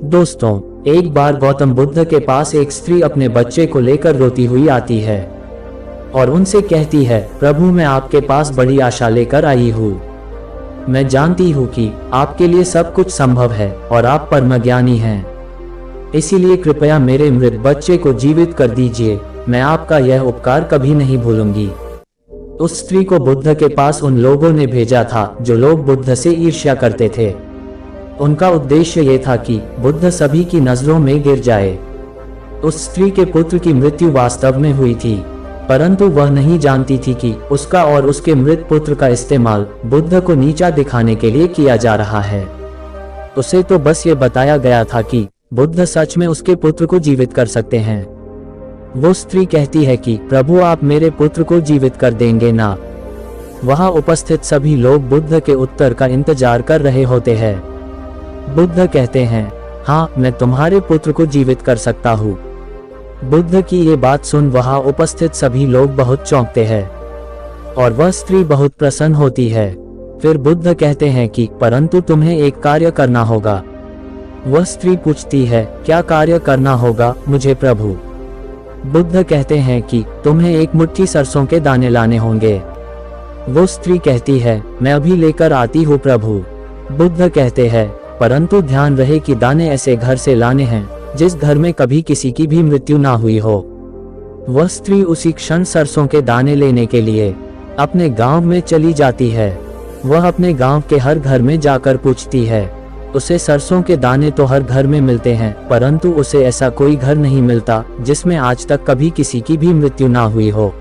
दोस्तों, एक बार गौतम बुद्ध के पास एक स्त्री अपने बच्चे को लेकर रोती हुई आती है और उनसे कहती है, प्रभु मैं आपके पास बड़ी आशा लेकर आई हूँ। मैं जानती हूँ कि आपके लिए सब कुछ संभव है और आप परमज्ञानी हैं। इसीलिए कृपया मेरे मृत बच्चे को जीवित कर दीजिए। मैं आपका यह उपकार कभी नहीं भूलूंगी। उस स्त्री को बुद्ध के पास उन लोगों ने भेजा था जो लोग बुद्ध से ईर्ष्या करते थे। उनका उद्देश्य ये था कि बुद्ध सभी की नजरों में गिर जाए। उस स्त्री के पुत्र की मृत्यु वास्तव में हुई थी, परंतु वह नहीं जानती थी कि उसका और उसके मृत पुत्र का इस्तेमाल बुद्ध को नीचा दिखाने के लिए किया जा रहा है। उसे तो बस ये बताया गया था कि बुद्ध सच में उसके पुत्र को जीवित कर सकते हैं। वो स्त्री कहती है कि प्रभु आप मेरे पुत्र को जीवित कर देंगे ना। वहां उपस्थित सभी लोग बुद्ध के उत्तर का इंतजार कर रहे होते हैं। बुद्ध कहते हैं, हाँ मैं तुम्हारे पुत्र को जीवित कर सकता हूँ। बुद्ध की ये बात सुन वहां उपस्थित सभी लोग बहुत चौंकते हैं और वह स्त्री बहुत प्रसन्न होती है। फिर बुद्ध कहते हैं कि परंतु तुम्हें एक कार्य करना होगा। वह स्त्री पूछती है, क्या कार्य करना होगा मुझे प्रभु? बुद्ध कहते हैं कि तुम्हें एक मुट्ठी सरसों के दाने लाने होंगे। वो स्त्री कहती है, मैं अभी लेकर आती हूँ प्रभु। बुद्ध कहते हैं, परंतु ध्यान रहे कि दाने ऐसे घर से लाने हैं जिस घर में कभी किसी की भी मृत्यु ना हुई हो। वह स्त्री उसी क्षण सरसों के दाने लेने के लिए अपने गांव में चली जाती है। वह अपने गांव के हर घर में जाकर पूछती है। उसे सरसों के दाने तो हर घर में मिलते हैं, परंतु उसे ऐसा कोई घर नहीं मिलता जिसमें आज तक कभी किसी की भी मृत्यु ना हुई हो।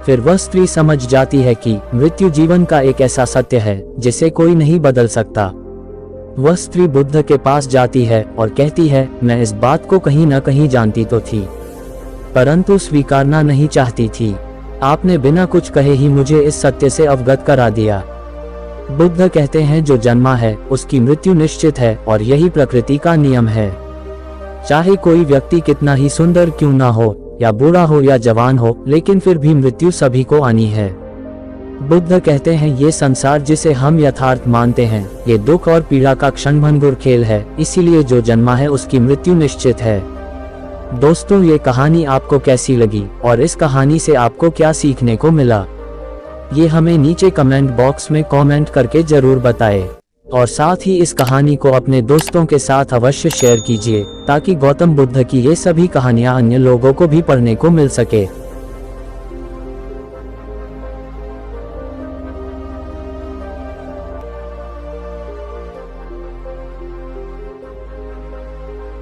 फिर वह स्त्री समझ जाती है कि मृत्यु जीवन का एक ऐसा सत्य है जिसे कोई नहीं बदल सकता। वह स्त्री बुद्ध के पास जाती है और कहती है, मैं इस बात को कहीं न कहीं जानती तो थी, परंतु स्वीकारना नहीं चाहती थी। आपने बिना कुछ कहे ही मुझे इस सत्य से अवगत करा दिया। बुद्ध कहते हैं, जो जन्मा है उसकी मृत्यु निश्चित है और यही प्रकृति का नियम है। चाहे कोई व्यक्ति कितना ही सुंदर क्यों ना हो, या बूढ़ा हो या जवान हो, लेकिन फिर भी मृत्यु सभी को आनी है। बुद्ध कहते हैं, ये संसार जिसे हम यथार्थ मानते हैं, ये दुख और पीड़ा का क्षणभंगुर खेल है। इसीलिए जो जन्मा है उसकी मृत्यु निश्चित है। दोस्तों, ये कहानी आपको कैसी लगी और इस कहानी से आपको क्या सीखने को मिला, ये हमें नीचे कमेंट बॉक्स में कमेंट करके जरूर बताएं। और साथ ही इस कहानी को अपने दोस्तों के साथ अवश्य शेयर कीजिए ताकि गौतम बुद्ध की ये सभी कहानियां अन्य लोगों को भी पढ़ने को मिल सके।